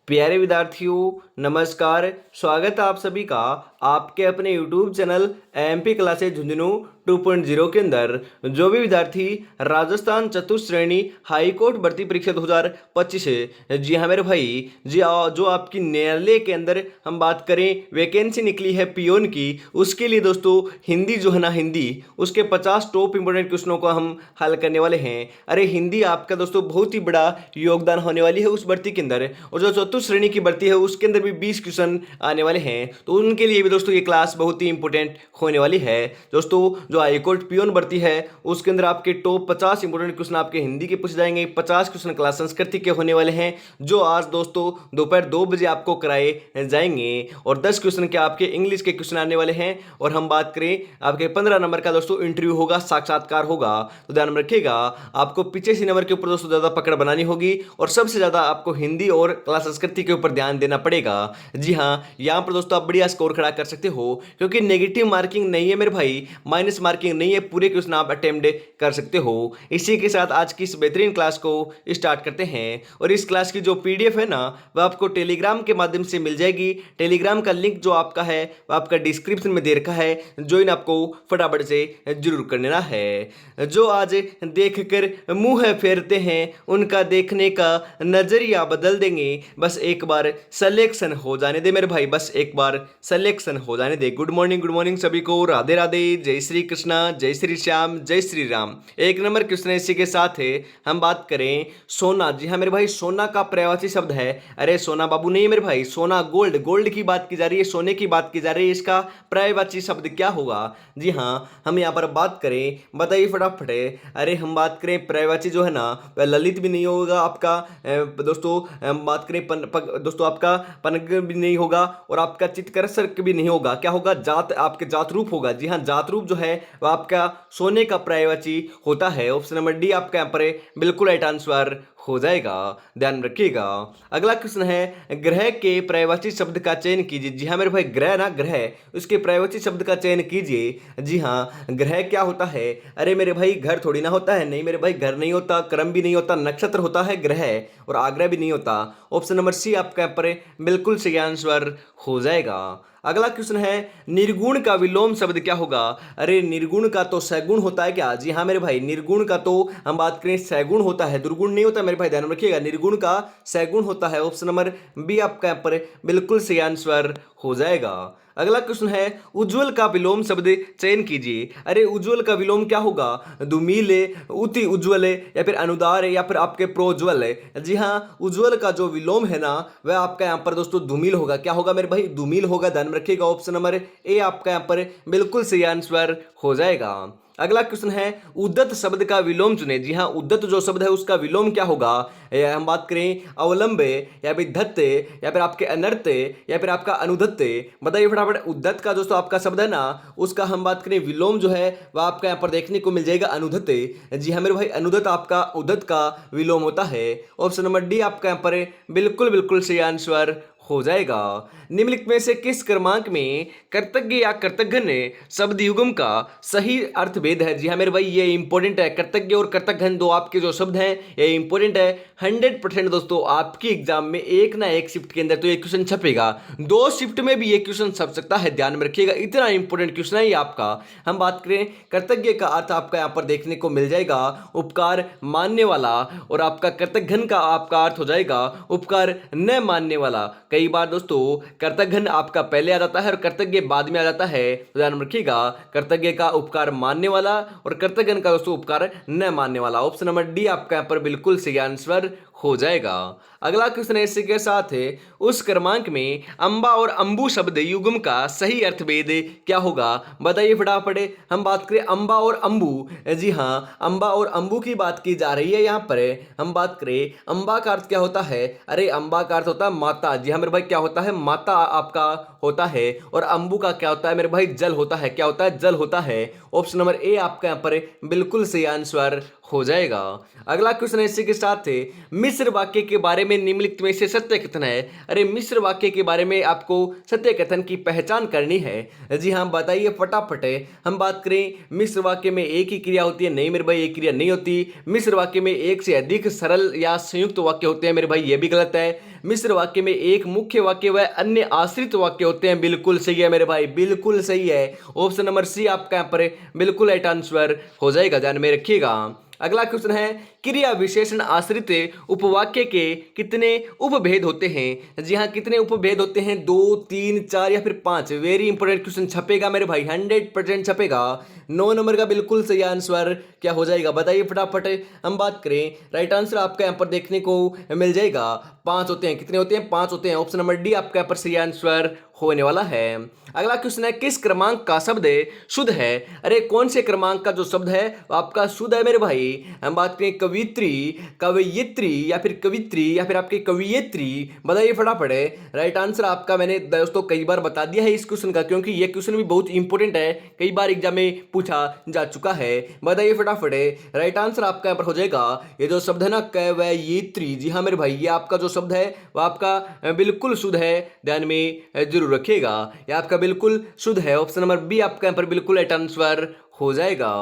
प्यारे विद्यार्थियों, नमस्कार। स्वागत है आप सभी का आपके अपने YouTube channel MP classes Jhunjhunu 2.0 के अंदर। जो भी विद्यार्थी राजस्थान चतुर्थ श्रेणी हाई कोर्ट भर्ती परीक्षा 2025 है, जी हाँ मेरे भाई, जो आपकी न्यायालय के अंदर हम बात करें वैकेंसी निकली है पियोन की, उसके लिए दोस्तों हिंदी जो है ना, हिंदी उसके 50 टॉप इंपोर्टेंट क्वेश्चनों को हम हल करने वाले हैं। अरे हिंदी आपका दोस्तों बहुत ही बड़ा योगदान होने वाली है उस भर्ती के अंदर, और जो चतुर्थ श्रेणी की भर्ती है उसके अंदर भी 20 क्वेश्चन आने वाले हैं, तो उनके लिए भी दोस्तों ये क्लास बहुत ही इंपॉर्टेंट होने वाली है। दोस्तों जो हाईकोर्ट पियोन भर्ती है उसके अंदर आपके टॉप 50 इंपॉर्टेंट क्वेश्चन आपके हिंदी के पूछे जाएंगे। 50 क्वेश्चन क्लास संस्कृति के होने वाले हैं, जो आज दोस्तों दोपहर 2 बजे आपको कराए जाएंगे, और 10 क्वेश्चन के आपके इंग्लिश के क्वेश्चन आने वाले हैं। और हम बात करें आपके 15 नंबर का दोस्तों इंटरव्यू होगा, साक्षात्कार होगा, तो ध्यान में रखिएगा आपको पीछे से नंबर के ऊपर दोस्तों ज्यादा पकड़ बनानी होगी, और सबसे ज्यादा आपको हिंदी और क्लास संस्कृति के ऊपर ध्यान देना पड़ेगा। जी हाँ, यहाँ पर दोस्तों आप बढ़िया स्कोर खड़ा कर सकते हो, क्योंकि नेगेटिव मार्किंग नहीं है मेरे भाई, माइनस मार्किंग नहीं है, पूरे क्वेश्चन आप अटेम्प्ट कर सकते हो। इसी के साथ आज की इस बेहतरीन क्लास को स्टार्ट करते हैं, और इस क्लास की जो पीडीएफ है ना वह आपको टेलीग्राम के माध्यम से मिल जाएगी। टेलीग्राम का लिंक जो आपका है वह आपका डिस्क्रिप्शन में दे रखा है, ज्वाइन आपको फटाफट से जरूर कर लेना है। जो आज देख कर मुंह फेरते हैं उनका देखने का नजरिया बदल देंगे, बस एक बार सिलेक्शन हो जाने दे मेरे भाई, बस एक बार सिलेक्शन हो जाने दे। गुड मॉर्निंग सभी को, राधे राधे, जय श्री कृष्णा, जय श्री श्याम, जय श्री राम। एक नंबर क्वेश्चन इसी के साथ है, हम बात करें सोना। जी हाँ मेरे भाई, सोना का पर्यायवाची शब्द है, अरे सोना बाबू नहीं है मेरे भाई, सोना गोल्ड, गोल्ड की बात की जा रही है, सोने की बात की जा रही है, इसका पर्यायवाची शब्द क्या होगा? जी हाँ, हम यहाँ पर बात करें, बताइए फटाफट। अरे हम बात करें पर्यायवाची जो है ना वह ललित भी नहीं होगा आपका, दोस्तों हम बात करें दोस्तों आपका पनग भी नहीं होगा, और आपका चित्कर्षक भी नहीं होगा। क्या होगा? जात, आपके जात रूप होगा। जी हाँ, जात रूप जो है वह आपका सोने का पर्यायवाची होता है। ऑप्शन नंबर डी आपका यहाँ पर बिल्कुल राइट आंसर हो जाएगा, ध्यान रखिएगा। अगला क्वेश्चन है, ग्रह के पर्यायवाची शब्द का चयन कीजिए। जी हाँ मेरे भाई, ग्रह ना ग्रह, उसके पर्यायवाची शब्द का चयन कीजिए। जी हाँ, ग्रह क्या होता है? अरे मेरे भाई घर थोड़ी ना होता है, नहीं मेरे भाई, घर नहीं होता, क्रम भी नहीं होता, नक्षत्र होता है ग्रह, और आग्रह भी नहीं होता। ऑप्शन नंबर सी आपका यहाँ पर बिल्कुल सही आंसर हो जाएगा। अगला क्वेश्चन है, निर्गुण का विलोम शब्द क्या होगा? अरे निर्गुण का तो सगुण होता है क्या? जी हाँ मेरे भाई, निर्गुण का तो हम बात करें सगुण होता है, दुर्गुण नहीं होता मेरे भाई, ध्यान रखिएगा, निर्गुण का सगुण होता है। ऑप्शन नंबर बी आपका यहाँ पर बिल्कुल सही आंसर हो जाएगा। अगला क्वेश्चन है, उज्जवल का विलोम शब्द चयन कीजिए। अरे उज्जवल का विलोम क्या होगा? दुमील है, उति उज्जवल है, या फिर अनुदार है, या फिर आपके प्रोज्वल है। जी हाँ, उज्जवल का जो विलोम है ना वह आपका यहाँ पर दोस्तों दुमील होगा। क्या होगा मेरे भाई? दुमील होगा, ध्यान में रखिएगा। ऑप्शन नंबर ए आपका यहाँ पर बिल्कुल सही आंसर हो जाएगा। अगला क्वेश्चन है, उद्दत शब्द का विलोम चुने। जी हाँ, उद्दत जो शब्द है उसका विलोम क्या होगा? हम बात करें अवलंबे, या फिर धत्ते, या फिर आपके अनर्थे, या फिर आपका अनुधत्ते, बताइए फटाफट। उद्दत का दोस्तों आपका शब्द है ना उसका हम बात करें विलोम जो है वह आपका यहाँ पर देखने को मिल जाएगा अनुधत्ते। जी हाँ मेरे भाई, अनुदत आपका उद्दत का विलोम होता है। ऑप्शन नंबर डी आपका यहाँ पर बिल्कुल बिल्कुल सही आंसर हो जाएगा। निम्नलिखित में से किस क्रमांक में कर्तज्ञ या कर्तघ्न शब्द युग्म का सही अर्थ भेद है? जी हाँ मेरे भाई, ये इंपॉर्टेंट है, कर्तज्ञ और कर्तघ्न दो आपके जो शब्द हैं ये इंपॉर्टेंट है। 100% दोस्तों आपकी एग्जाम में एक ना एक शिफ्ट के अंदर तो ये क्वेश्चन छपेगा, 2 शिफ्ट में भी ये क्वेश्चन छप सकता है, ध्यान में रखिएगा, इतना इंपॉर्टेंट क्वेश्चन है ये आपका। हम बात करें कर्तज्ञ का अर्थ आपका यहाँ पर देखने को मिल जाएगा उपकार मानने वाला, और आपका कर्तघ्न का आपका अर्थ हो जाएगा उपकार न मानने वाला। कई बार दोस्तों कर्तघ्न आपका पहले आ जाता है और कर्तज्ञ बाद में आ जाता है, तो ध्यान में रखिएगा, कर्तज्ञ का उपकार मानने वाला और कर्तघ्न का दोस्तों उपकार न मानने वाला। ऑप्शन नंबर डी आपका यहाँ पर बिल्कुल सही आंसर हो जाएगा। अगला क्वेश्चन इसी के साथ है, उस क्रमांक में अंबा और अंबु शब्द युग्म का सही अर्थ भेद क्या होगा? बताइए फटाफट। हम बात करें अंबा और अंबु, जी हाँ, अंबा और अंबु की बात की जा रही है यहाँ पर। हम बात करें अंबा का अर्थ क्या होता है? अरे अंबा का अर्थ होता है माता। जी हाँ मेरे भाई, क्या होता है? माता आपका होता है। और अंबु का क्या होता है मेरे भाई? जल होता है। क्या होता है? जल होता है। ऑप्शन नंबर ए आपका यहाँ पर बिल्कुल सही आंसर हो जाएगा। अगला क्वेश्चन इसी के साथ है, मिश्र वाक्य के बारे में निम्नलिखित में से सत्य कथन है। अरे मिश्र वाक्य के बारे में आपको सत्य कथन की पहचान करनी है। जी हाँ, बताइए फटाफट। हम बात करें मिश्र वाक्य में एक ही क्रिया होती है, नहीं मेरे भाई एक क्रिया नहीं होती। मिश्र वाक्य में एक से अधिक सरल या संयुक्त वाक्य होते हैं मेरे भाई, ये भी गलत है। मिश्र वाक्य में एक मुख्य वाक्य व अन्य आश्रित वाक्य होते हैं। बिल्कुल सही है मेरे भाई, बिल्कुल सही है। ऑप्शन नंबर सी आपका यहाँ पर बिल्कुल राइट आंसर हो जाएगा, ध्यान में रखिएगा। अगला क्वेश्चन है, क्रिया विशेषण आश्रित उपवाक्य के कितने उपभेद होते हैं? जी हाँ, कितने उपभेद होते हैं? 2, 3, 4 या फिर 5? वेरी इंपॉर्टेंट क्वेश्चन छपेगा मेरे भाई, 100% छपेगा। 9 नंबर का बिल्कुल सही आंसर क्या हो जाएगा, बताइए फटाफट। हम बात करें, राइट आंसर आपका यहाँ पर देखने को मिल जाएगा 5 होते हैं। कितने होते हैं? 5 होते हैं। ऑप्शन नंबर डी आपका यहाँ पर सही आंसर होने वाला है। अगला क्वेश्चन है, किस क्रमांक का शब्द शुद्ध है? अरे कौन से क्रमांक का जो शब्द है वो आपका शुद्ध है मेरे भाई? हम बात करें कवित्री, कवयित्री या फिर कवित्री या फिर आपके कवियत्री, बताइए फटाफट। राइट आंसर आपका मैंने दोस्तों कई बार बता दिया है इस क्वेश्चन का, क्योंकि ये क्वेश्चन भी बहुत इंपॉर्टेंट है, कई बार एग्जाम में पूछा जा चुका है। बताइए फटाफट। राइट आंसर आपका यहाँ पर हो जाएगा ये जो शब्द है ना, कवयित्री। जी हाँ मेरे भाई, ये आपका जो शब्द है वो आपका बिल्कुल शुद्ध है, ध्यान में जरूर रखिएगा। ये आपका बिल्कुल शुद्ध है। ऑप्शन नंबर बी आपका यहाँ पर बिल्कुल राइट आंसर हो जाएगा।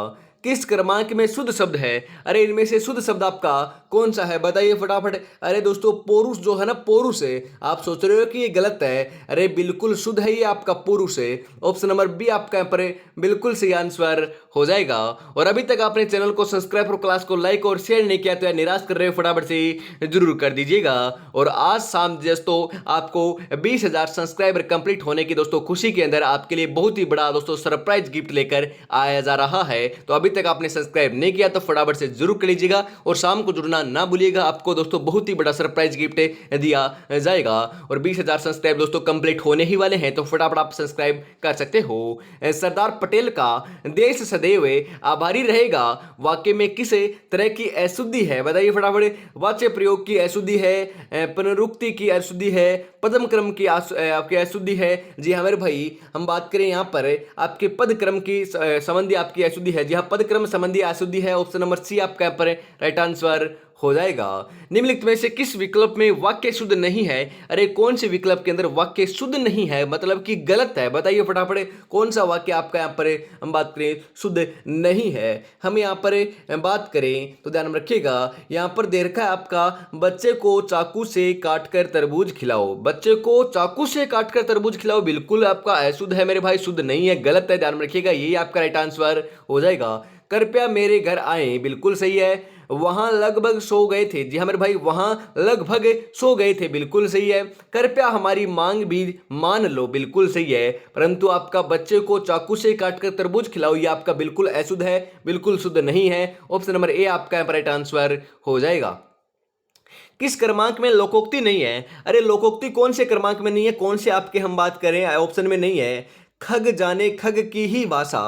किस क्रमांक में शुद्ध शब्द है? अरे इनमें से शुद्ध शब्द आपका कौन सा है, बताइए फटाफट। अरे दोस्तों पुरुष जो है ना, पुरुष है। आप सोच रहे हो कि ये गलत है, अरे बिल्कुल शुद्ध है, ये आपका पुरुष है। ऑप्शन नंबर बी आपका यहाँ पर बिल्कुल सही आंसर हो जाएगा। और अभी तक आपने चैनल को सब्सक्राइब और क्लास को लाइक और शेयर नहीं किया तो यार निराश कर रहे हो, फटाफट से जरूर कर दीजिएगा। और आज शाम दोस्तों आपको 20,000 सब्सक्राइबर कंप्लीट होने की दोस्तों खुशी के अंदर आपके लिए बहुत ही बड़ा दोस्तों सरप्राइज गिफ्ट लेकर आया जा रहा है। तो अभी तक आपने सब्सक्राइब नहीं किया तो फटाफट से जरूर कर लीजिएगा और शाम को जुड़ना ना भूलिएगा। आपको दोस्तों बहुत ही बड़ा सरप्राइज गिफ्ट दिया जाएगा और 20,000 सब्सक्राइब दोस्तों कंप्लीट होने ही वाले हैं, तो फटाफट आप सब्सक्राइब कर सकते हो। सरदार पटेल का देश सदैव आभारी रहेगा वाक्य में किस तरह की अशुद्धि है? बताइए फटाफट। वाच्य प्रयोग की अशुद्धि है, पुनरुक्ति की अशुद्धि है, पदम क्रम की आपकी अशुद्धि है। जी हाँ मेरे भाई, हम बात करें यहाँ पर आपके पद क्रम की संबंधी आपकी अशुद्धि है। जी हाँ, पद क्रम संबंधी अशुद्धि है। ऑप्शन नंबर सी आपका यहाँ पर राइट आंसर हो जाएगा। निम्नलिखित में से किस विकल्प में वाक्य शुद्ध नहीं है? अरे कौन से विकल्प के अंदर वाक्य शुद्ध नहीं है, मतलब कि गलत है? बताइए फटाफट कौन सा वाक्य आपका यहाँ पर हम बात करें शुद्ध नहीं है। हम यहाँ पर बात करें तो ध्यान में रखिएगा, यहाँ पर दे रखा है आपका बच्चे को चाकू से काटकर तरबूज खिलाओ। बच्चे को चाकू से काटकर तरबूज खिलाओ बिल्कुल आपका अशुद्ध है मेरे भाई, शुद्ध नहीं है, गलत है, ध्यान में रखिएगा। यही आपका राइट आंसर हो जाएगा। कृपया मेरे घर आए, बिल्कुल सही है। वहां लगभग सो गए थे। जी हाँ मेरे भाई, वहां लगभग सो गए थे, बिल्कुल सही है। कृपया हमारी मांग भी मान लो, बिल्कुल सही है। परंतु आपका बच्चे को चाकू से काटकर तरबूज खिलाओ, ये आपका बिल्कुल अशुद्ध है, बिल्कुल शुद्ध नहीं है। ऑप्शन नंबर ए आपका राइट आंसर हो जाएगा। किस क्रमांक में लोकोक्ति नहीं है? अरे लोकोक्ति कौन से क्रमांक में नहीं है, कौन से आपके हम बात करें ऑप्शन में नहीं है। खग जाने खग की ही भाषा,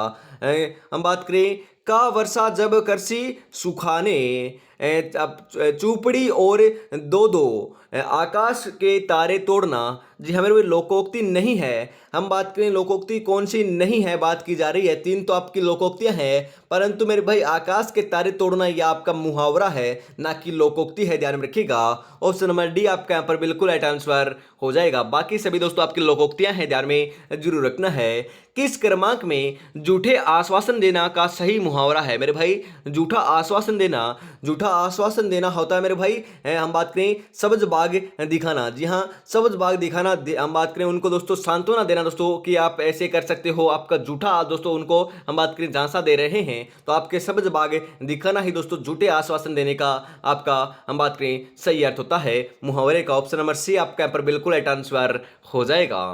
हम बात करें का वर्षा जब करसी सुखाने, चूपड़ी और दो दो, आकाश के तारे तोड़ना। जी हमारे वो लोकोक्ति नहीं है। हम बात करें लोकोक्ति कौन सी नहीं है बात की जा रही है, 3 तो आपकी लोकोक्तियां हैं, परंतु मेरे भाई आकाश के तारे तोड़ना यह आपका मुहावरा है, ना कि लोकोक्ति है, ध्यान में रखिएगा। ऑप्शन नंबर डी आपका यहाँ पर बिल्कुल राइट आंसर हो जाएगा। बाकी सभी दोस्तों आपकी लोकोक्तियां हैं, ध्यान में जरूर रखना है। किस क्रमांक में झूठे आश्वासन देना का सही मुहावरा है? मेरे भाई झूठा आश्वासन देना, झूठा आश्वासन देना होता है मेरे भाई, हम बात करें सब्ज बाग दिखाना। जी हाँ, सब्ज बाग दिखाना, हम बात करें उनको दोस्तों सांत्वना देना दोस्तों कि आप ऐसे कर सकते हो। आपका झूठा दोस्तों उनको हम बात करें झांसा दे रहे हैं, तो आपके सब्ज बाग दिखाना ही दोस्तों झूठे आश्वासन देने का आपका हम बात करें सही अर्थ होता है मुहावरे का। ऑप्शन नंबर सी आपका यहाँ पर बिल्कुल राइट आंसर हो जाएगा।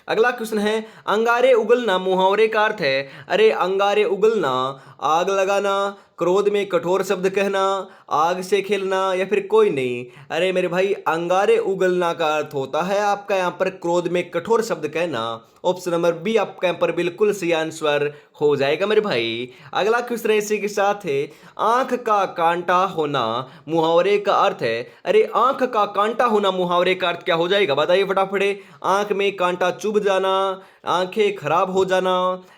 अगला क्वेश्चन है, अंगारे उगलना मुहावरे का अर्थ है। अरे अंगारे उगलना, आग लगाना, क्रोध में कठोर शब्द कहना, आग से खेलना या फिर कोई नहीं। अरे मेरे भाई अंगारे उगलना का अर्थ होता है आपका यहाँ पर क्रोध में कठोर शब्द कहना। ऑप्शन नंबर बी आपका यहाँ पर बिल्कुल सही आंसर हो जाएगा मेरे भाई। अगला क्वेश्चन इसी के साथ है, आंख का कांटा होना मुहावरे का अर्थ है। अरे आंख का कांटा होना मुहावरे का अर्थ क्या हो जाएगा, बताइए फटाफट। आंख में कांटा चुभ जाना, आंखें खराब हो जाना,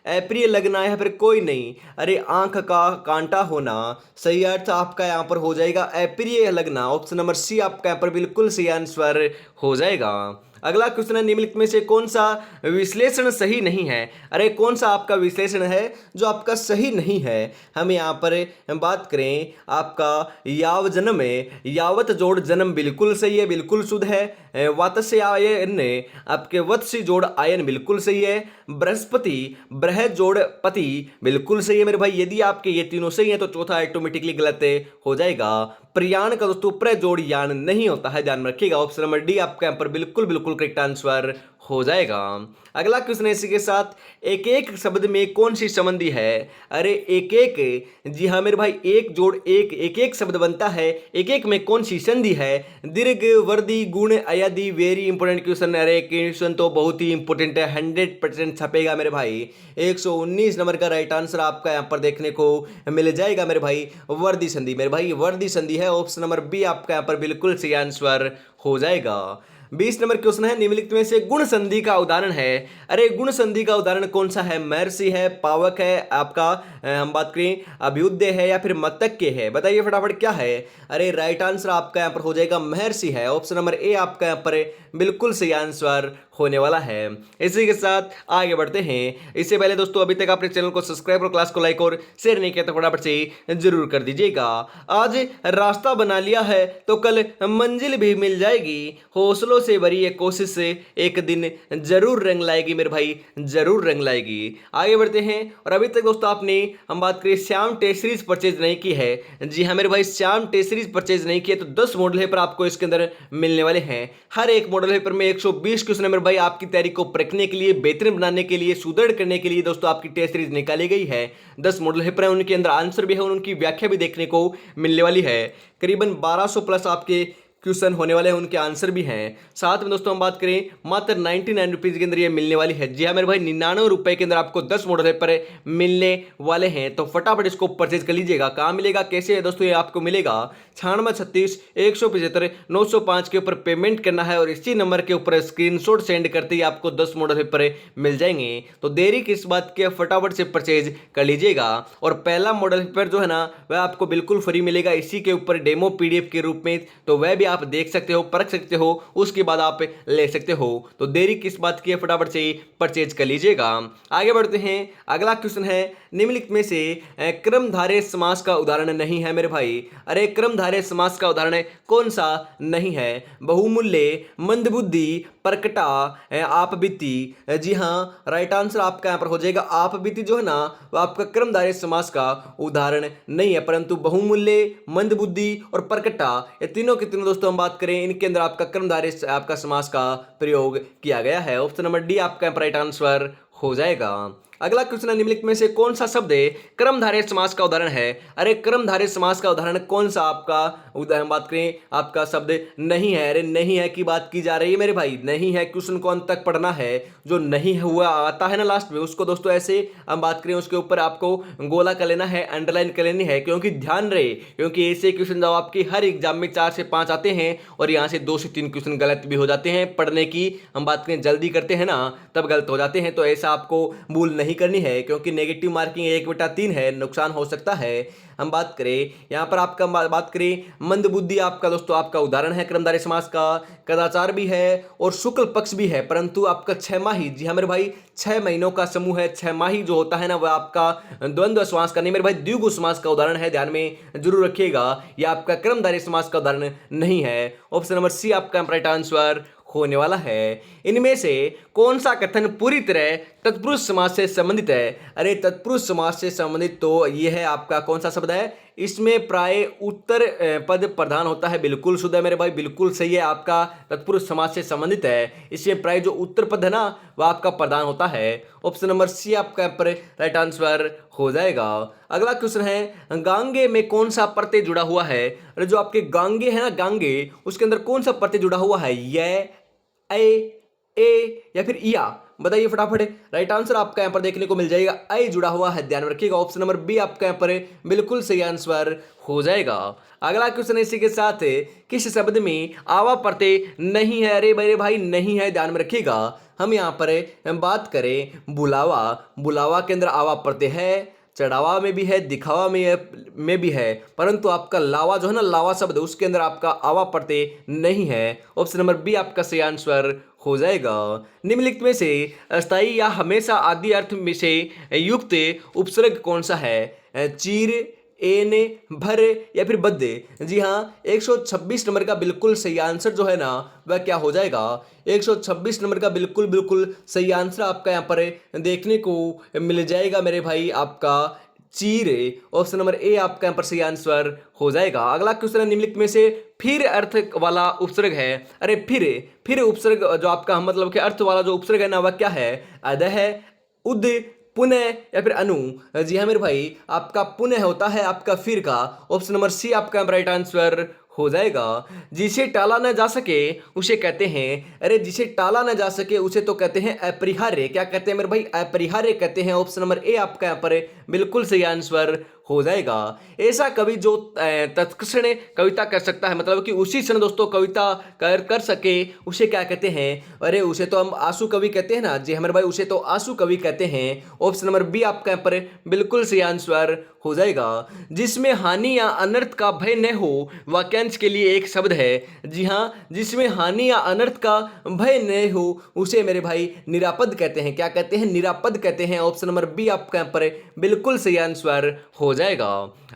अप्रिय लगना या फिर कोई नहीं। अरे आंख का कांटा होना सही अर्थ आपका यहाँ पर हो जाएगा अप्रिय लगना। ऑप्शन नंबर सी आपका यहाँ पर बिल्कुल सही आंसर हो जाएगा। अगला क्वेश्चन है, निम्नलिखित में से कौन सा विश्लेषण सही नहीं है? अरे कौन सा आपका विश्लेषण है जो आपका सही नहीं है? हम यहाँ पर बात करें आपका याव जन्म में, यावत जोड़ जन्म बिल्कुल सही है, बिल्कुल शुद्ध है। वातस्य आयन, आपके वत्स्य जोड़ आयन बिल्कुल सही है। बृहस्पति, बृह जोड़ पति बिल्कुल सही है मेरे भाई। यदि आपके ये तीनों सही है तो चौथा ऑटोमेटिकली गलत हो जाएगा। प्रयाण का दोस्तों प्र जोड़ यान नहीं होता है, ध्यान में रखिएगा। ऑप्शन नंबर डी आपका यहाँ पर बिल्कुल बिल्कुल करेक्ट आंसर हो जाएगा। अगला क्वेश्चन है इसी के साथ, एक एक शब्द में कौन सी संबंधी है? अरे एक एक, जी हाँ मेरे भाई, एक जोड़ एक, एक एक शब्द बनता है, एक एक में कौन सी संधि है? दीर्घ, वर्दी, गुण, अयादि। Very important question. अरे क्वेश्चन तो बहुत ही इंपॉर्टेंट है, 100% छपेगा मेरे भाई। 119 नंबर का राइट आंसर आपका यहाँ पर देखने को मिल जाएगा मेरे भाई, वर्दी संधि। मेरे भाई वर्दी संधि है, ऑप्शन नंबर बी आपका यहाँ पर बिल्कुल सही आंसर हो जाएगा। 20 नंबर क्वेश्चन है, निम्नलिखित में से गुण संधि का उदाहरण है? अरे गुण संधि का उदाहरण कौन सा है? महर्षि है, पावक है, आपका हम बात करें अभ्युदय है, या फिर मतक्य है? बताइए फटाफट क्या है? अरे राइट आंसर आपका यहाँ पर हो जाएगा महर्षि है, ऑप्शन नंबर ए आपका यहाँ पर बिल्कुल सही आंसर होने वाला है। इसी के साथ आगे बढ़ते हैं। इससे पहले दोस्तों अभी तक आपने चैनल को सब्सक्राइब और क्लास को लाइक और शेयर नहीं किया तो फटाफट से जरूर कर दीजिएगा। आज रास्ता बना लिया है तो कल मंजिल भी मिल जाएगी, हौसलों से भरी ये कोशिश से एक दिन जरूर रंग लाएगी मेरे भाई, जरूर रंग लाएगी। आगे बढ़ते हैं। और अभी तक दोस्तों आपने हम बात करें श्याम टेस्ट सीरीज परचेज नहीं की है, जी हाँ मेरे भाई, श्याम टेस्ट सीरीज परचेज नहीं किया तो 10 मॉडल पेपर आपको इसके अंदर मिलने वाले हैं। हर एक मॉडल पेपर में 120 क्वेश्चन है मेरे भाई, आपकी तैयारी को परखने के लिए, बेहतरीन बनाने के लिए, सुदृढ़ करने के लिए दोस्तों आपकी टेस्ट सीरीज निकाली गई है। 10 मॉडल पेपर है, उनके अंदर आंसर भी है, उनकी व्याख्या भी देखने को मिलने वाली है। करीबन 1200 प्लस आपके क्वेश्चन होने वाले हैं, उनके आंसर भी हैं। साथ में दोस्तों हम बात करें मात्र 99 रुपीज़ के अंदर ये मिलने वाली है। जी हाँ मेरे भाई, 99 रुपए के अंदर आपको 10 मॉडल पेपर मिलने वाले हैं, तो फटाफट इसको परचेज कर लीजिएगा। कहाँ मिलेगा, कैसे है दोस्तों? ये आपको मिलेगा 9636 175 905 के ऊपर पेमेंट करना है और इसी नंबर के ऊपर स्क्रीनशॉट सेंड करते ही आपको 10 मॉडल पेपर मिल जाएंगे। तो देरी किस बात की, फटाफट से परचेज कर लीजिएगा। और पहला मॉडल पेपर जो है ना वह आपको बिल्कुल फ्री मिलेगा, इसी के ऊपर डेमो PDF के रूप में, तो वह भी आप देख सकते हो, परख सकते हो, उसके बाद आप ले सकते हो। तो देरी किस बात की है, फटाफट से परचेज कर लीजिएगा। आगे बढ़ते हैं। अगला क्वेश्चन है, निम्नलिखित में से क्रमधारय समास का उदाहरण नहीं है मेरे भाई। अरे क्रमधारय समास का उदाहरण कौन सा नहीं है? बहुमूल्य, मंदबुद्धि, प्रकटा, आप बीती। जी हाँ राइट आंसर आपका यहाँ पर हो जाएगा आप बीती, जो है ना वो आपका क्रमधारय समास का उदाहरण नहीं है, परंतु बहुमूल्य, मंदबुद्धि और प्रकटा, ये तीनों के तीनों दोस्तों हम बात करें, इनके अंदर आपका कर्मधारय आपका समास का प्रयोग किया गया है। ऑप्शन नंबर डी आपका राइट आंसर हो जाएगा। अगला क्वेश्चन है, निम्नलिखित में से कौन सा शब्द कर्मधारय समास का उदाहरण है? अरे कर्मधारय समास का उदाहरण कौन सा आपका उदाहरण बात करें आपका शब्द नहीं है? अरे नहीं है की बात की जा रही है मेरे भाई, नहीं है क्वेश्चन को अंत तक पढ़ना है। जो नहीं हुआ आता है ना लास्ट में, उसको दोस्तों ऐसे हम बात करें उसके ऊपर आपको गोला कर लेना है, अंडरलाइन कर लेनी है, क्योंकि ध्यान रहे, क्योंकि ऐसे क्वेश्चन जब आपके हर एग्जाम में 4 से 5 आते हैं और यहाँ से 2 से 3 क्वेश्चन गलत भी हो जाते हैं। पढ़ने की हम बात करें जल्दी करते हैं ना तब गलत हो जाते हैं, तो ऐसा आपको भूल नहीं करनी है, क्योंकि नेगेटिव मार्किंग 1/3 है, नुकसान हो सकता है। हम बात करें यहाँ पर आपका बात करें मंदबुद्धि आपका दोस्तों आपका उदाहरण है कर्मधारय समास का, कदाचार भी है और शुक्ल पक्ष भी है, परंतु आपका 6 माही, जी हाँ मेरे भाई 6 महीनों का समूह है। 6 माही जो होता है ना वह आपका द्वंद्व समास का नहीं मेरे भाई, द्विगु समास का उदाहरण है, ध्यान में जरूर रखिएगा। यह आपका कर्मधारय समास का उदाहरण नहीं है। ऑप्शन नंबर सी आपका राइट आंसर होने वाला है। इनमें से कौन सा कथन पूरी तरह तत्पुरुष समास से संबंधित है? अरे तत्पुरुष समास से संबंधित तो यह है आपका कौन सा शब्द है? इसमें प्राय उत्तर पद प्रधान होता है, बिल्कुल शुद्ध है मेरे भाई, बिल्कुल सही है, आपका तत्पुरुष समास से संबंधित है। इसमें प्राय जो उत्तर पद है ना वह आपका प्रधान होता है। ऑप्शन नंबर सी आपका पर राइट आंसर हो जाएगा। अगला क्वेश्चन है, गांगे में कौन सा प्रत्यय जुड़ा हुआ है? अरे जो आपके गांगे है ना, गांगे, उसके अंदर कौन सा प्रत्यय जुड़ा हुआ है? ये, ए या फिर या? बताइए फटाफट। राइट आंसर आपका यहाँ पर देखने को मिल जाएगा आई जुड़ा हुआ है, ध्यान रखिएगा। ऑप्शन नंबर बी आपका यहाँ पर बिल्कुल सही आंसर हो जाएगा। अगला क्वेश्चन इसी के साथ है, किस शब्द में आवा प्रत्यय नहीं है? अरे मेरे भाई नहीं है, ध्यान में रखिएगा। हम यहाँ पर बात करें बुलावा, बुलावा के अंदर आवा प्रत्यय है, चढ़ावा में भी है, दिखावा में भी है, परंतु आपका लावा जो है ना, लावा शब्द, उसके अंदर आपका आवा प्रत्यय नहीं है। ऑप्शन नंबर बी आपका सही आंसर हो जाएगा। निम्नलिखित में से अस्थायी या हमेशा आदि अर्थ में से युक्त उपसर्ग कौन सा है? चीर, एन भर या फिर बद्दे। जी हाँ, 126 नंबर का बिल्कुल सही आंसर जो है ना वह क्या हो जाएगा, 126 नंबर का बिल्कुल बिल्कुल सही आंसर आपका यहाँ पर देखने को मिल जाएगा मेरे भाई, आपका चीरे। ऑप्शन नंबर ए आपका यहाँ पर सही आंसर हो जाएगा। अगला क्वेश्चन है निम्नलिखित में से फिर अर्थ वाला उपसर्ग है, अरे फिर उपसर्ग जो आपका मतलब कि अर्थ वाला जो उपसर्ग है ना वह क्या है, अदह, उद, पुनः या फिर अनु। जी हाँ मेरे भाई, आपका पुनः होता है आपका फिर का। ऑप्शन नंबर सी आपका राइट आंसर हो जाएगा। जिसे टाला न जा सके उसे कहते हैं, अरे जिसे टाला न जा सके उसे तो कहते हैं अपरिहार्य। क्या कहते हैं मेरे भाई, अपरिहार्य कहते हैं। ऑप्शन नंबर ए आपका यहाँ पर बिल्कुल सही आंसर हो जाएगा। ऐसा कवि जो तत्क्षण कविता कर सकता है, मतलब कि उसी क्षण दोस्तों कविता कर सके उसे क्या कहते हैं, अरे उसे तो हम आंसू कवि कहते हैं ना। जी हमारे भाई, उसे तो आंसू कवि कहते हैं। ऑप्शन नंबर बी आपका यहाँ पर बिल्कुल सही आंसर हो जाएगा। जिसमें हानि या अनर्थ का भय न हो वाक्यांश के लिए एक शब्द है। जी हाँ, जिसमें हानि या अनर्थ का भय न हो उसे मेरे भाई निरापद कहते हैं। क्या कहते हैं, निरापद कहते हैं। ऑप्शन नंबर बी आपका यहाँ पर बिल्कुल सही आंसर हो जाएगा।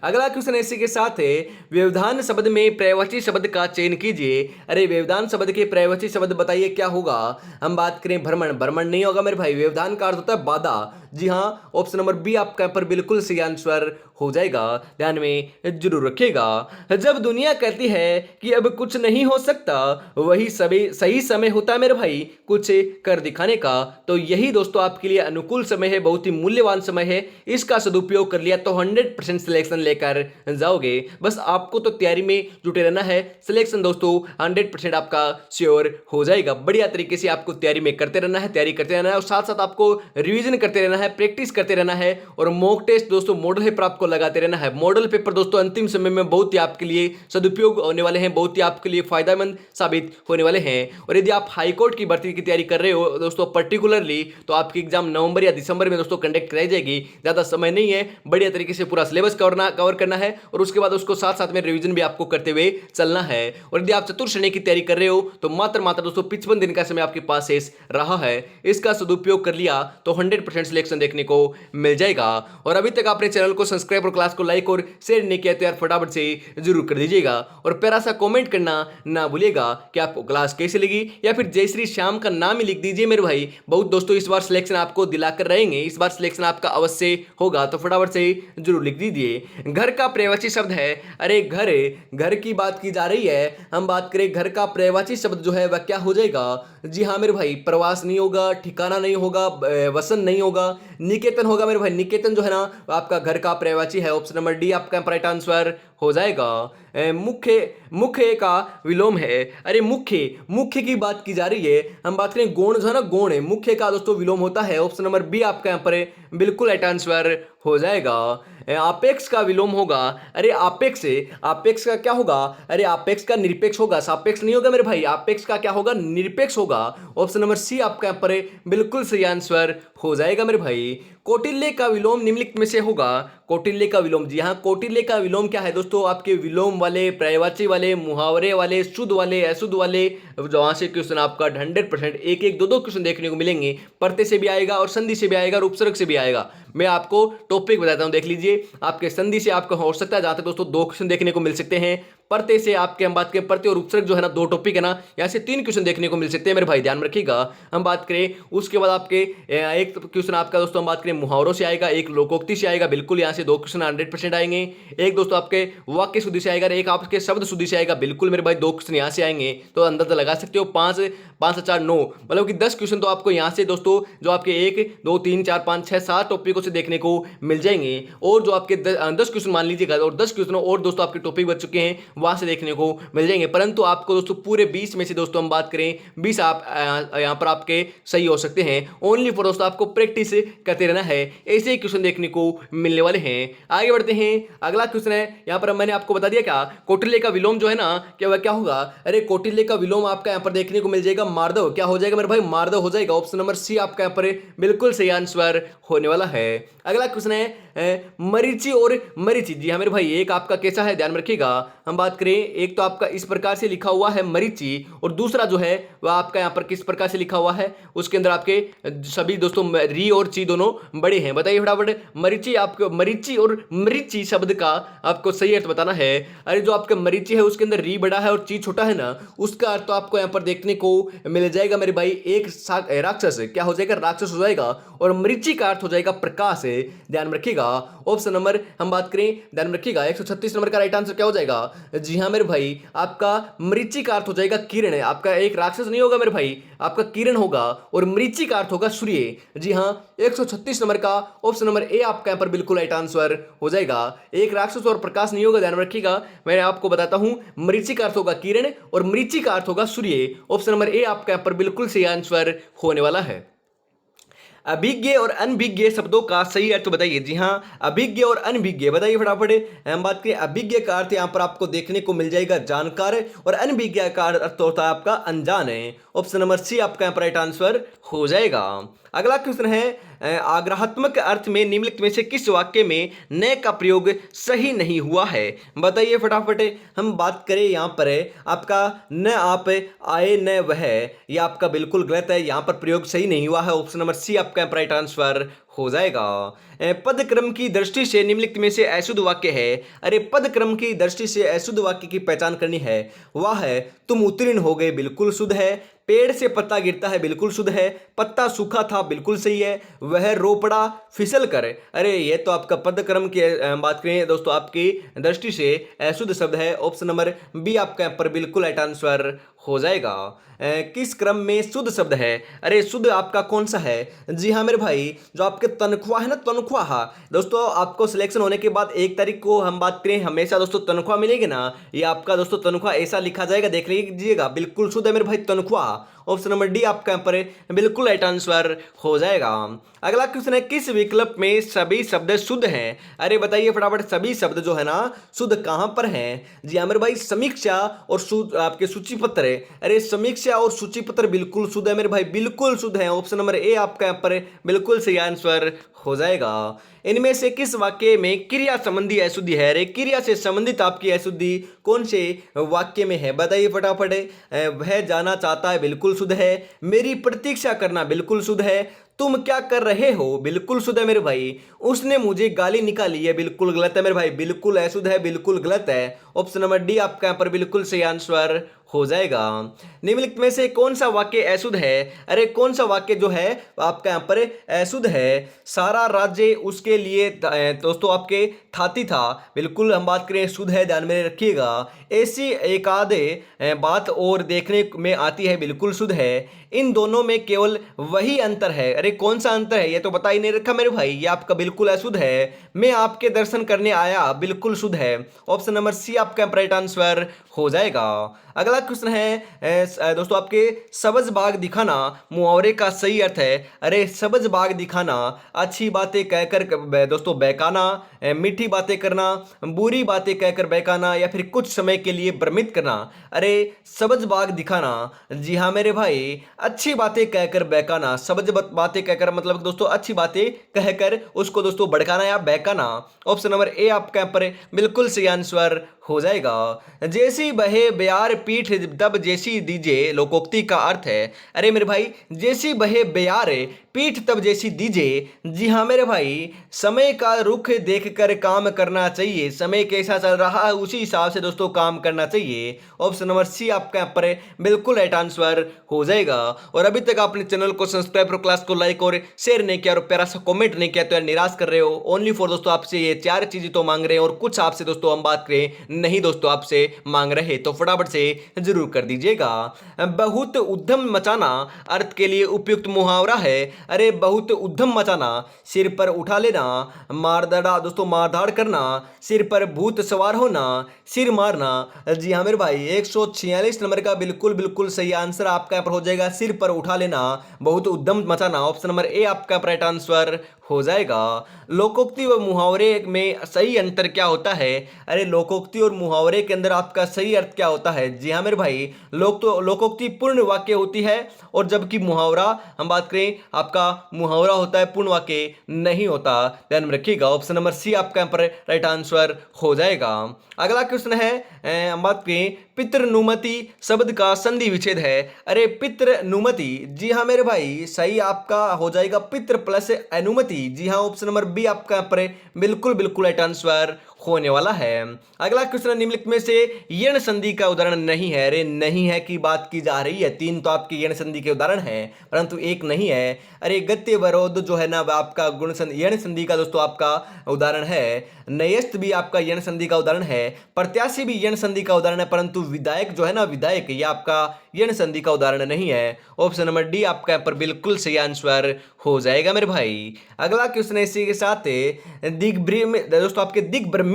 अगला क्वेश्चन इसी के साथ है, व्यवधान शब्द में पर्यायवाची शब्द का चयन कीजिए। अरे व्यवधान शब्द के पर्यायवाची शब्द बताइए क्या होगा। हम बात करें भ्रमण, भ्रमण नहीं होगा मेरे भाई, व्यवधान का अर्थ होता है बाधा। जी हाँ, ऑप्शन नंबर बी आपका यहाँ पर बिल्कुल सही आंसर हो जाएगा, ध्यान में जरूर रखिएगा। जब दुनिया कहती है कि अब कुछ नहीं हो सकता, वही सही समय होता है मेरे भाई कुछ कर दिखाने का। तो यही दोस्तों आपके लिए अनुकूल समय है, बहुत ही मूल्यवान समय है। इसका सदुपयोग कर लिया तो 100% सिलेक्शन लेकर जाओगे। बस आपको तो तैयारी में जुटे रहना है, सिलेक्शन दोस्तों 100% आपका श्योर हो जाएगा। बढ़िया तरीके से आपको तैयारी में करते रहना है, तैयारी करते रहना है और साथ साथ आपको रिवीजन करते रहना है, प्रैक्टिस करते रहना है। और मॉक टेस्ट दोस्तों मॉडल पेपर आपको लगाते रहना है। मॉडल पेपर दोस्तों अंतिम समय में बहुत ही आपके लिए सदुपयोग होने वाले हैं, बहुत ही आपके लिए फायदेमंद साबित होने वाले हैं। और यदि आप हाईकोर्ट की भर्ती की तैयारी कर रहे हो दोस्तों पर्टिकुलरली, तो आपकी एग्जाम नवंबर या दिसंबर में दोस्तों कंडक्ट कराई जाएगी। ज्यादा समय नहीं है, बढ़िया तरीके से पूरा सिलेबस कवर करना है और उसके बाद उसको साथ साथ में रिवीजन भी आपको करते हुए चलना है। और यदि आप चतुर्थ श्रेणी की तैयारी कर रहे हो तो मात्र दोस्तों 55 दिन का समय आपके पास शेष रहा है। इसका सदुपयोग कर लिया तो 100% सिलेक्शन देखने को मिल जाएगा। और अभी तक आपने चैनल को सब्सक्राइब और क्लास को लाइक और शेयर नहीं किया तो यार फटाफट से जरूर कर दीजिएगा। और प्यारा सा कमेंट करना ना भूलिएगा कि आपको क्लास कैसी लगी, या फिर जय श्री श्याम का नाम ही लिख दीजिए मेरे भाई। बहुत दोस्तों इस बार सिलेक्शन आपको दिलाकर रहेंगे, इस बार सिलेक्शन आपका अवश्य होगा, तो फटाफट से जरूर लिख दीजिए। घर का पर्यायवाची शब्द है, अरे घर की बात की जा रही है। हम बात करें घर का पर्यायवाची शब्द जो है वह क्या हो जाएगा। जी हाँ मेरे भाई, प्रवास नहीं होगा, ठिकाना नहीं होगा, वसन नहीं होगा, निकेतन होगा मेरे भाई। निकेतन जो है ना आपका घर का पर्यायवाची है। ऑप्शन नंबर डी आपका राइट आंसर हो जाएगा। मुख्य का विलोम है, अरे मुख्य की बात की जा रही है। हम बात करें गौण जो है ना, गौण है, मुख्य का दोस्तों विलोम होता है। ऑप्शन नंबर बी आपका यहाँ पर बिल्कुल राइट आंसर हो जाएगा। आपेक्ष का विलोम होगा, अरे आपेक्ष का क्या होगा, अरे आपेक्ष का निरपेक्ष होगा, सापेक्ष नहीं होगा मेरे भाई। आपेक्ष का क्या होगा, निरपेक्ष होगा। ऑप्शन नंबर सी आपका यहाँ पर बिल्कुल सही आंसर हो जाएगा मेरे भाई। कौटिल्य का विलोम निम्नलिखित में से होगा। कौटिल्य का विलोम, जी हाँ, कौटिल्य का विलोम क्या है दोस्तों, आपके विलोम वाले, पर्यायवाची वाले, मुहावरे वाले, शुद्ध वाले, अशुद्ध वाले, जहां से क्वेश्चन आपका 100% एक दो क्वेश्चन देखने को मिलेंगे। प्रत्यय से भी आएगा और संधि से भी आएगा और उपसर्ग से भी आएगा। मैं आपको टॉपिक बताता हूं, देख लीजिए। आपके संधि से आपको हो सकता है जहां तक दोस्तों 2 क्वेश्चन देखने को मिल सकते हैं। प्रत्यय से आपके हम बात करें, प्रत्यय और उपसर्ग जो है ना 2 टॉपिक है ना, यहाँ से 3 क्वेश्चन देखने को मिल सकते हैं मेरे भाई, ध्यान रखिएगा। हम बात करें उसके बाद आपके एक क्वेश्चन आपका दोस्तों हम बात करें मुहावरों से आएगा, एक लोकोक्ति से आएगा, बिल्कुल यहाँ से 2 क्वेश्चन 100% आएंगे। एक दोस्तों आपके वाक्य शुद्धि से आएगा, एक आपके शब्द शुद्धि से आएगा, बिल्कुल मेरे भाई 2 क्वेश्चन यहाँ से आएंगे। तो अंदाजा लगा सकते हो 5 से 4 9, मतलब कि 10 क्वेश्चन तो आपको यहाँ से दोस्तों जो आपके 1 2 3 4 5 6 7 टॉपिकों से देखने को मिल जाएंगे। और जो आपके 10 क्वेश्चन मान लीजिएगा, और 10 क्वेश्चन और दोस्तों आपके टॉपिक बच चुके हैं वहां से देखने को मिल जाएंगे। परंतु आपको दोस्तों पूरे 20 में से दोस्तों हम बात करें 20 आप यहाँ पर आपके सही हो सकते हैं। ओनली फॉर दोस्तों आपको प्रैक्टिस करते रहना है, ऐसे ही क्वेश्चन देखने को मिलने वाले हैं। आगे बढ़ते हैं, अगला क्वेश्चन है यहाँ पर मैंने आपको बता दिया क्या, कौटिल्य का विलोम जो है ना क्या होगा, अरे कौटिल्य का विलोम आपका यहाँ पर देखने को मिल जाएगा मार्दव। क्या हो जाएगा मेरे भाई, मार्दव हो जाएगा। ऑप्शन नंबर सी आपका यहाँ पर बिल्कुल सही आंसर होने वाला है। अगला क्वेश्चन है मरीचि और मरीचि। जी हाँ मेरे भाई, एक आपका कैसा है ध्यान रखिएगा। हम बात बात करें, एक तो आपका इस प्रकार से लिखा हुआ है मरीचि, और दूसरा जो है वह आपका यहाँ पर किस प्रकार से लिखा हुआ है, उसके अंदर आपके सभी दोस्तों री और ची दोनों बड़े हैं। बताइए फटाफट, मरीचि, आपको मरीचि और मरीचि शब्द का आपको सही अर्थ बताना है। अरे जो आपका मरीचि है उसके अंदर री बड़ा है और ची छोटा है ना, उसका अर्थ तो आपको यहाँ पर देखने को मिल जाएगा मेरे भाई, एक राक्षस क्या हो जाएगा, राक्षस हो जाएगा, और मरीचि का अर्थ हो जाएगा प्रकाश है। ध्यान में रखिएगा। ऑप्शन नंबर हम बात करें, ध्यान में रखिएगा, 136 नंबर का राइट आंसर क्या हो जाएगा? जी हाँ मेरे भाई, आपका मरीचि का अर्थ हो जाएगा किरण है। आपका एक राक्षस नहीं होगा मेरे भाई, आपका किरण होगा, और मरीचि का अर्थ होगा सूर्य। जी हाँ, 136 नंबर का ऑप्शन नंबर ए आपका यहाँ पर बिल्कुल राइट आंसर हो जाएगा। एक राक्षस और प्रकाश नहीं होगा, ध्यान में रखिएगा। मैं आपको बताता हूं, मरीचि का अर्थ होगा किरण और मरीचि का अर्थ होगा सूर्य। ऑप्शन नंबर ए आपका यहाँ पर बिल्कुल सही आंसर होने वाला है। अभिज्ञ और अनभिज्ञ शब्दों का सही अर्थ बताइए। जी हाँ, अभिज्ञ और अनभिज्ञ बताइए फटाफट। हम बात करें, अभिज्ञ का अर्थ यहाँ पर आपको देखने को मिल जाएगा जानकार, और अनभिज्ञ का अर्थ होता है आपका अनजान है। ऑप्शन नंबर सी आपका यहाँ पर राइट आंसर हो जाएगा। अगला क्वेश्चन है, आग्रहात्मक अर्थ में निम्नलिखित में से किस वाक्य में न का प्रयोग सही नहीं हुआ है? बताइए फटाफट। हम बात करें यहाँ पर आपका न आप आए न वह, यह आपका बिल्कुल गलत है, यहाँ पर प्रयोग सही नहीं हुआ है। ऑप्शन नंबर सी आपका राइट आंसर हो जाएगा। पद क्रम की दृष्टि से निम्नलिखित में से अशुद्ध वाक्य है। अरे पद क्रम की दृष्टि से अशुद्ध वाक्य की पहचान करनी है। वह है, तुम उत्तीर्ण हो गए, बिल्कुल शुद्ध है। पेड़ से पत्ता गिरता है, बिल्कुल शुद्ध है। पत्ता सूखा था, बिल्कुल सही है। वह रो पड़ा फिसल कर, अरे ये तो आपका पद क्रम की बात करें दोस्तों, आपकी दृष्टि से अशुद्ध शब्द है। ऑप्शन नंबर बी आपका यहाँ पर बिल्कुल राइट आंसर हो जाएगा। किस क्रम में शुद्ध शब्द है? अरे शुद्ध आपका कौन सा है? जी हाँ मेरे भाई, जो आपके तनख्वाह है ना, तनख्वाह दोस्तों, आपको सिलेक्शन होने के बाद 1 तारीख को हम बात करें, हमेशा दोस्तों तनख्वाह मिलेगी ना, ये आपका दोस्तों तनख्वाह ऐसा लिखा जाएगा, देख लीजिएगा, बिल्कुल शुद्ध है मेरे भाई, तनख्वाह। ऑप्शन नंबर डी आपका यहाँ पर बिल्कुल राइट आंसर हो जाएगा। अगला क्वेश्चन है, किस विकल्प में सभी शब्द शुद्ध हैं? अरे बताइए फटाफट, सभी शब्द जो है ना शुद्ध कहां पर हैं? जी हाँ मेरे भाई, समीक्षा और आपके सूचीपत्र। अरे समीक्षा और सूचीपत्र बिल्कुल शुद्ध है मेरे भाई, बिल्कुल शुद्ध है। ऑप्शन नंबर ए आपका यहाँ पर बिल्कुल सही आंसर हो जाएगा। इनमें से किस वाक्य में क्रिया संबंधी अशुद्धि है? अरे क्रिया से संबंधित आपकी अशुद्धि कौन से वाक्य में है? बताइए फटाफट। वह जाना चाहता है, बिल्कुल शुद्ध है। मेरी प्रतीक्षा करना, बिल्कुल शुद्ध है। तुम क्या कर रहे हो, बिल्कुल शुद्ध है मेरे भाई। उसने मुझे गाली निकाली है, बिल्कुल गलत है मेरे भाई, बिल्कुल अशुद्ध है, बिल्कुल गलत है। ऑप्शन नंबर डी आपका यहाँ पर बिल्कुल सही आंसर हो जाएगा। निम्नलिखित में से कौन सा वाक्य अशुद्ध है? अरे कौन सा वाक्य जो है आपका यहाँ पर अशुद्ध है? सारा राज्य उसके लिए दोस्तों आपके थाती था, बिल्कुल हम बात करें शुद्ध है, ध्यान में रखिएगा। ऐसी एक आधे बात और देखने में आती है, बिल्कुल शुद्ध है। इन दोनों में केवल वही अंतर है। अरे कौन सा अंतर है, ये तो बता ही नहीं रखा मेरे भाई, ये आपका बिल्कुल अशुद्ध है। मैं आपके दर्शन करने आया, बिल्कुल शुद्ध है। ऑप्शन नंबर सी आपका राइट आंसर हो जाएगा। अगला क्वेश्चन है दोस्तों, आपके सब्ज बाग दिखाना मुहावरे का सही अर्थ है। अरे सब्ज बाग दिखाना, अच्छी बातें कहकर दोस्तों बहकाना, मीठी बातें करना, बुरी बातें कहकर बहकाना, या फिर कुछ समय के लिए भ्रमित करना। अरे सब्ज बाग दिखाना, जी हाँ मेरे भाई, अच्छी बातें कहकर बहकाना। सब्ज बातें कहकर मतलब दोस्तों अच्छी बातें कहकर उसको दोस्तों भड़काना या बहकाना। ऑप्शन नंबर ए आपका यहाँ पर बिल्कुल सही आंसर हो जाएगा। जैसी बहे बयार पीठ तब जैसी दीजे, लोकोक्ति का अर्थ है। अरे मेरे भाई, जैसी बहे बयार पीठ तब जैसी दीजे, जी हाँ मेरे भाई, समय का रुख देखकर काम करना चाहिए। समय कैसा चल रहा है उसी हिसाब से दोस्तों काम करना चाहिए। ऑप्शन नंबर सी आपका यहाँ पर बिल्कुल राइट आंसर हो जाएगा। और अभी तक आपने चैनल को सब्सक्राइब और क्लास को लाइक और शेयर नहीं किया और प्यारा सा कमेंट नहीं किया तो यार निराश कर रहे हो। ओनली फॉर दोस्तों आपसे ये 4 चीजें तो मांग रहे हैं, और कुछ आपसे दोस्तों हम बात करें नहीं दोस्तों आपसे मांग रहे, तो फटाफट से जरूर कर दीजिएगा। बहुत उद्यम मचाना अर्थ के लिए उपयुक्त मुहावरा है। अरे बहुत उद्यम मचाना, सिर पर उठा लेना, मारदाड़ा दोस्तों मारधाड़ करना, सिर पर भूत सवार होना, सिर मारना। जी हाँ मेरे भाई, 146 नंबर का बिल्कुल बिल्कुल सही आंसर आपका यहाँ पर हो जाएगा, सिर पर उठा लेना, बहुत उद्यम मचाना। ऑप्शन नंबर ए आपका राइट आंसर हो जाएगा। लोकोक्ति व मुहावरे में सही अंतर क्या होता है? अरे लोकोक्ति और मुहावरे के अंदर आपका सही अर्थ क्या होता है? जी हाँ मेरे भाई, लोकोक्ति पूर्ण वाक्य होती है और जबकि मुहावरा हम बात करें आपका मुहावरा होता है पूर्ण वाक्य नहीं होता। ध्यान में रखिएगा, ऑप्शन नंबर सी आपका यहाँ पर राइट आंसर हो जाएगा। अगला क्वेश्चन है हम बात करें पितृनुमति शब्द का संधि विच्छेद है। अरे पितृनुमति, जी हाँ मेरे भाई, सही आपका हो जाएगा पितृ प्लस अनुमति। जी हाँ, ऑप्शन नंबर बी आपका यहाँ पर बिल्कुल बिल्कुल राइट आंसर होने वाला है। अगला क्वेश्चन निम्नलिखित में से यण संधि का उदाहरण नहीं है। अरे नहीं है की बात की जा रही है, तीन तो आपके यण संधि के उदाहरण है परंतु एक नहीं है। अरे गत्य वरोध जो है ना आपका यण संधि का दोस्तों आपका उदाहरण है। नयस्त भी आपका यण संधि का उदाहरण है। प्रत्याशी भी यण संधि का उदाहरण है परंतु विधायक जो है ना विधायक, ये आपका यण संधि का उदाहरण नहीं है। ऑप्शन नंबर डी आपका यहाँ पर बिल्कुल सही आंसर हो जाएगा मेरे भाई। अगला क्वेश्चन है इसी के साथ दिग्भ्रमित दोस्तों, आपके दिग्भ्रमित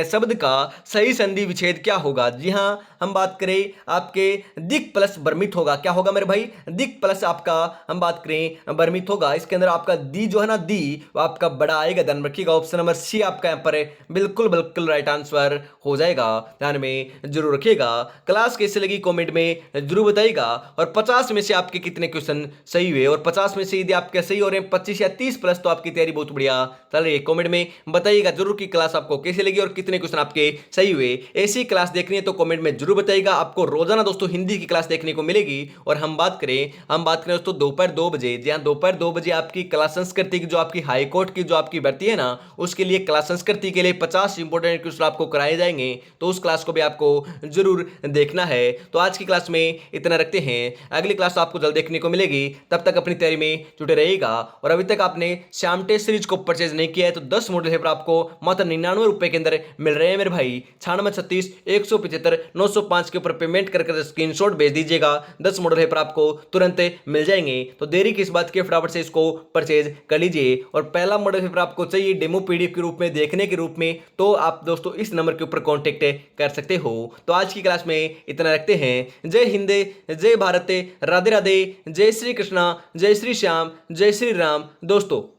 शब्द का सही संधि विच्छेद क्या होगा? जी हाँ, हम बात करें आपके दिक प्लस भ्रमित होगा। क्या होगा मेरे भाई? दिक प्लस आपका हम बात करें भ्रमित होगा। इसके अंदर आपका दी जो है ना दी वो आपका बड़ा आएगा। ध्यान रखिएगा, ऑप्शन नंबर सी आपका यहाँ पर बिल्कुल बिल्कुल राइट आंसर हो जाएगा। ध्यान में जरूर रखिएगा। क्लास कैसे लगी कमेंट में जरूर बताइएगा। और 50 में से आपके कितने क्वेश्चन सही हुए और 50 में से यदि आपके सही हो रहे हैं 25 या 30 प्लस तो आपकी तैयारी बहुत बढ़िया चल रही है। कमेंट में बताइएगा जरूर कि क्लास आपको कैसे लगी और कितने क्वेश्चन आपके सही हुए। ऐसी क्लास देखनी है तो कमेंट में जरूर बताइएगा। आपको रोजाना दोस्तों हिंदी की क्लास देखने को मिलेगी। और हम बात करें दोस्तों दोपहर 2 बजे, जी हाँ दोपहर 2 बजे आपकी क्लास संस्कृति की जो आपकी हाईकोर्ट की जो आपकी भर्ती है ना उसके लिए क्लास संस्कृति के लिए 50 इंपोर्टेंट क्वेश्चन आपको कराए जाएंगे, तो उस क्लास को भी आपको जरूर देखना है। तो आज की क्लास में इतना रखते हैं, अगली क्लास आपको जल्द देखने को मिलेगी। तब तक अपनी तैयारी में जुटे रहिएगा। और अभी तक आपने श्याम टेस्ट सीरीज को परचेज नहीं किया है तो 10 मॉडल पेपर आपको मात्र 99 रुपए के अंदर मिल रहे हैं मेरे भाई। 9636 175 905 के ऊपर पेमेंट कर स्क्रीनशॉट भेज दीजिएगा। 10 मॉडल पेपर आपको तुरंत मिल जाएंगे। तो देरी किस बात की, फटाफट से इसको परचेज कर लीजिए। और पहला मॉडल पेपर आपको चाहिए डेमो पीडीएफ के रूप में देखने के रूप में, तो आप दोस्तों इस नंबर के ऊपर कांटेक्ट कर सकते हो। तो आज की क्लास में इतना रखते हैं। जय हिंद, जय भारत, राधे राधे, जय श्री कृष्णा, जय श्री श्याम, जय श्री राम दोस्तों।